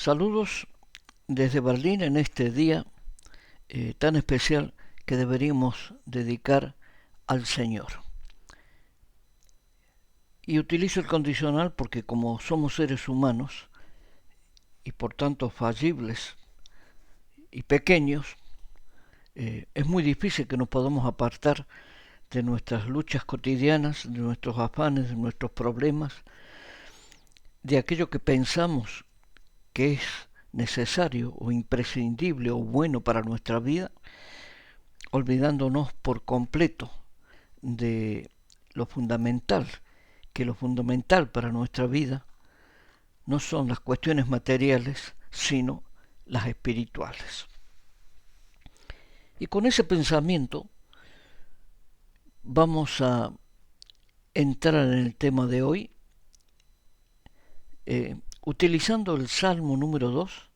Saludos desde Berlín en este día tan especial que deberíamos dedicar al Señor. Y utilizo el condicional porque como somos seres humanos y por tanto fallibles y pequeños, es muy difícil que nos podamos apartar de nuestras luchas cotidianas, de nuestros afanes, de nuestros problemas, de aquello que pensamos que es necesario o imprescindible o bueno para nuestra vida, olvidándonos por completo de lo fundamental, que lo fundamental para nuestra vida no son las cuestiones materiales, sino las espirituales. Y con ese pensamiento vamos a entrar en el tema de hoy, utilizando el Salmo número 2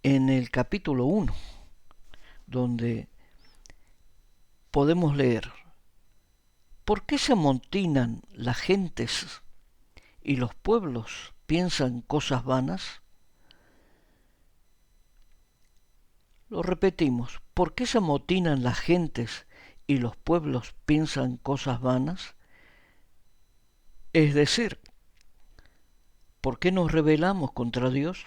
en el capítulo 1, donde podemos leer: ¿por qué se amotinan las gentes y los pueblos piensan cosas vanas? Lo repetimos: ¿por qué se amotinan las gentes y los pueblos piensan cosas vanas? Es decir, ¿por qué nos rebelamos contra Dios?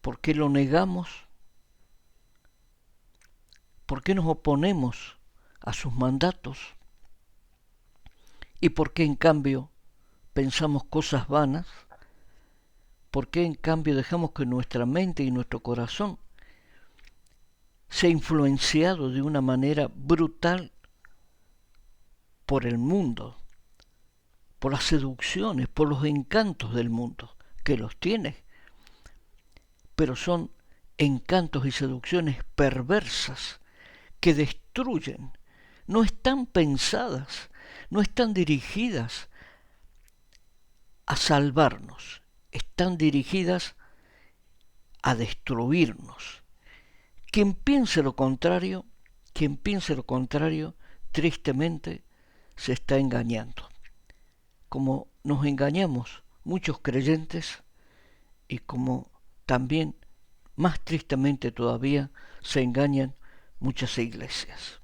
¿Por qué lo negamos? ¿Por qué nos oponemos a sus mandatos? ¿Y por qué en cambio pensamos cosas vanas? ¿Por qué en cambio dejamos que nuestra mente y nuestro corazón sea influenciado de una manera brutal por el mundo, por las seducciones, por los encantos del mundo, que los tiene, pero son encantos y seducciones perversas que destruyen, no están pensadas, no están dirigidas a salvarnos, están dirigidas a destruirnos. Quien piense lo contrario, tristemente se está engañando, como nos engañamos muchos creyentes y como también, más tristemente todavía, se engañan muchas iglesias.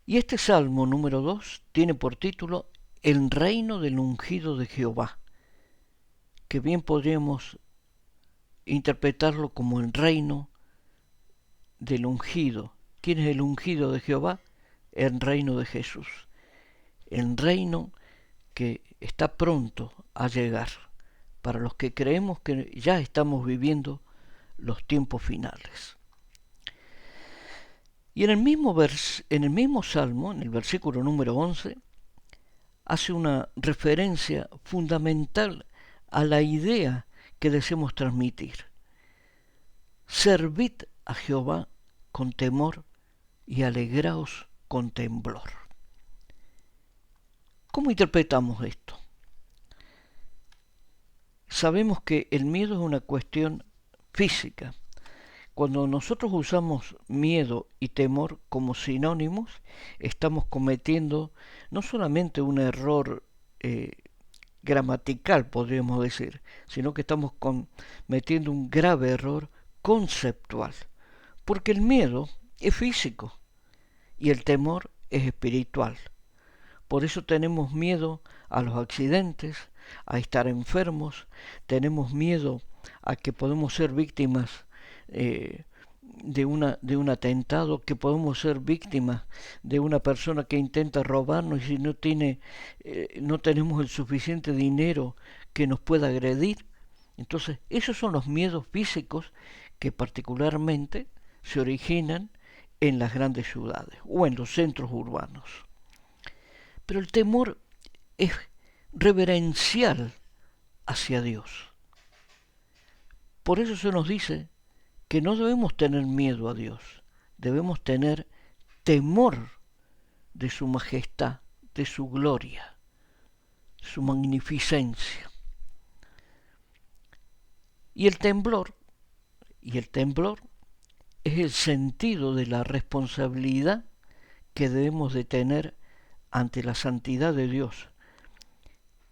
Y este Salmo número 2 tiene por título El reino del ungido de Jehová, que bien podríamos interpretarlo como el reino del ungido. ¿Quién es el ungido de Jehová? El reino de Jesús. El reino que está pronto a llegar para los que creemos que ya estamos viviendo los tiempos finales. Y en el mismo Salmo, en el versículo número 11, hace una referencia fundamental a la idea que deseamos transmitir. Servid a Jehová con temor y alegraos con temblor. ¿Cómo interpretamos esto? Sabemos que el miedo es una cuestión física. Cuando nosotros usamos miedo y temor como sinónimos, estamos cometiendo no solamente un error gramatical, podríamos decir, sino que estamos cometiendo un grave error conceptual. Porque el miedo es físico y el temor es espiritual. Por eso tenemos miedo a los accidentes, a estar enfermos, tenemos miedo a que podemos ser víctimas de un atentado, que podemos ser víctimas de una persona que intenta robarnos y si no tenemos el suficiente dinero que nos pueda agredir. Entonces, esos son los miedos físicos que particularmente se originan en las grandes ciudades o en los centros urbanos. Pero el temor es reverencial hacia Dios. Por eso se nos dice que no debemos tener miedo a Dios, debemos tener temor de su majestad, de su gloria, su magnificencia. Y el temblor es el sentido de la responsabilidad que debemos de tener ante la santidad de Dios.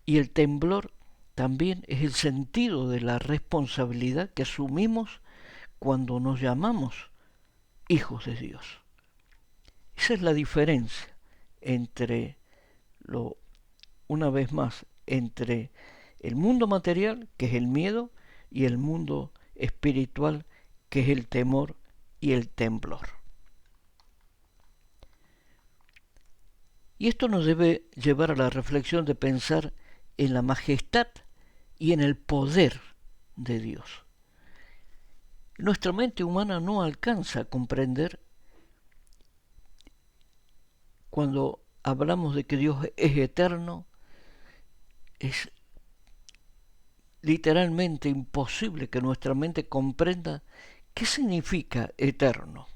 Y el temblor también es el sentido de la responsabilidad que asumimos cuando nos llamamos hijos de Dios. Esa es la diferencia entre una vez más, entre el mundo material, que es el miedo, y el mundo espiritual, que es el temor y el temblor. Y esto nos debe llevar a la reflexión de pensar en la majestad y en el poder de Dios. Nuestra mente humana no alcanza a comprender cuando hablamos de que Dios es eterno, es literalmente imposible que nuestra mente comprenda qué significa eterno,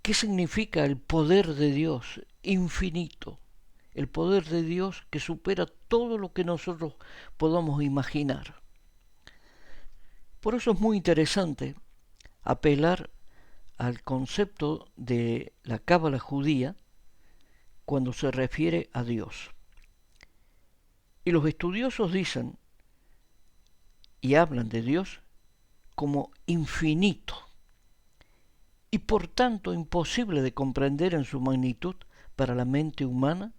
qué significa el poder de Dios infinito, el poder de Dios que supera todo lo que nosotros podamos imaginar. Por eso es muy interesante apelar al concepto de la cábala judía cuando se refiere a Dios. Y los estudiosos dicen y hablan de Dios como infinito y por tanto imposible de comprender en su magnitud para la mente humana,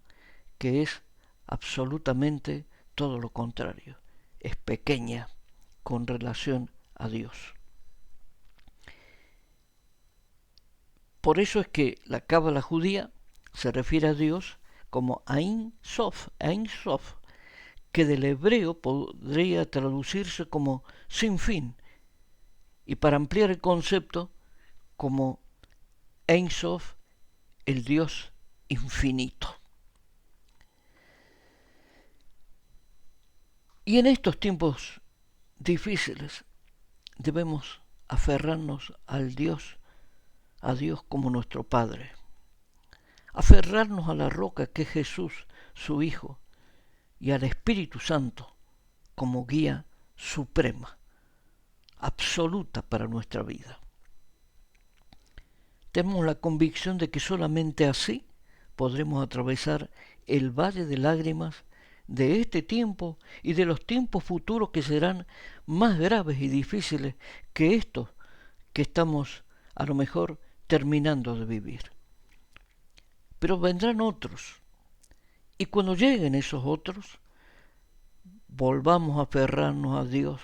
que es absolutamente todo lo contrario, es pequeña con relación a Dios. Por eso es que la cábala judía se refiere a Dios como Ein Sof, que del hebreo podría traducirse como sin fin, y para ampliar el concepto, como Ein Sof, el Dios infinito. Y en estos tiempos difíciles debemos aferrarnos al Dios, a Dios como nuestro Padre, aferrarnos a la roca que es Jesús, su Hijo, y al Espíritu Santo como guía suprema, absoluta para nuestra vida. Tenemos la convicción de que solamente así podremos atravesar el valle de lágrimas de este tiempo y de los tiempos futuros que serán más graves y difíciles que estos que estamos a lo mejor terminando de vivir. Pero vendrán otros, y cuando lleguen esos otros, volvamos a aferrarnos a Dios,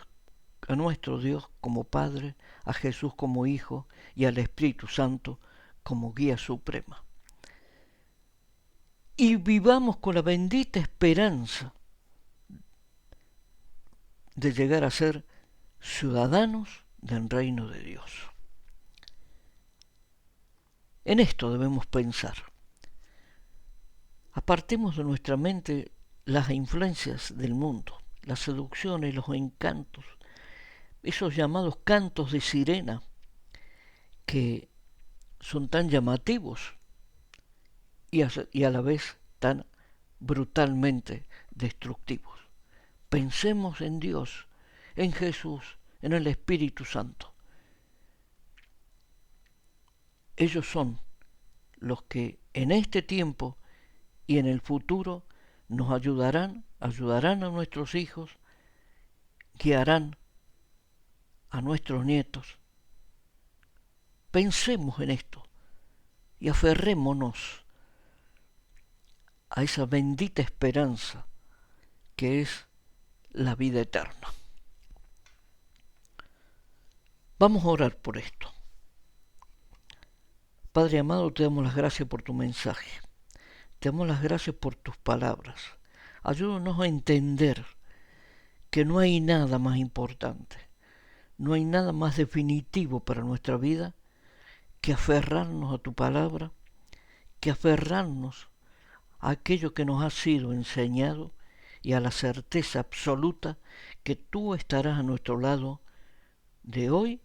a nuestro Dios como Padre, a Jesús como Hijo y al Espíritu Santo como guía suprema. Y vivamos con la bendita esperanza de llegar a ser ciudadanos del reino de Dios. En esto debemos pensar. Apartemos de nuestra mente las influencias del mundo, las seducciones, los encantos, esos llamados cantos de sirena que son tan llamativos y a la vez tan brutalmente destructivos. Pensemos en Dios, en Jesús, en el Espíritu Santo. Ellos son los que en este tiempo y en el futuro nos ayudarán a nuestros hijos, guiarán a nuestros nietos. Pensemos en esto y aferrémonos a esa bendita esperanza que es la vida eterna. Vamos a orar por esto. Padre amado, te damos las gracias por tu mensaje. Te damos las gracias por tus palabras. Ayúdanos a entender que no hay nada más importante, no hay nada más definitivo para nuestra vida que aferrarnos a tu palabra, que aferrarnos a aquello que nos ha sido enseñado y a la certeza absoluta que tú estarás a nuestro lado de hoy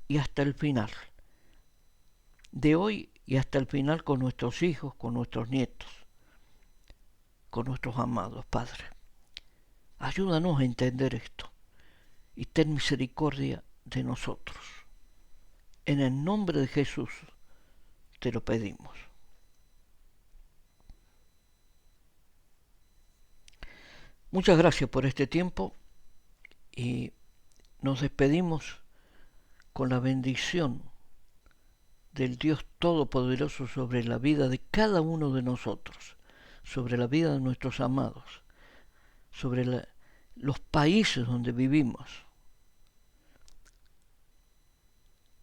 y hasta el final. De hoy y hasta el final con nuestros hijos, con nuestros nietos, con nuestros amados, Padre. Ayúdanos a entender esto y ten misericordia de nosotros. En el nombre de Jesús te lo pedimos. Muchas gracias por este tiempo y nos despedimos con la bendición del Dios Todopoderoso sobre la vida de cada uno de nosotros, sobre la vida de nuestros amados, sobre los países donde vivimos,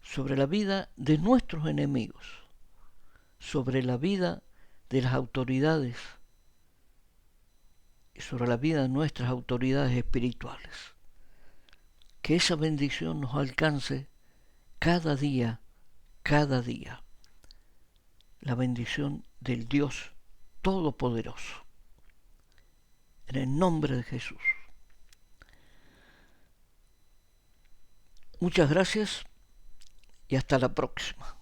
sobre la vida de nuestros enemigos, sobre la vida de las autoridades y sobre la vida de nuestras autoridades espirituales. Que esa bendición nos alcance cada día, cada día. La bendición del Dios Todopoderoso. En el nombre de Jesús. Muchas gracias y hasta la próxima.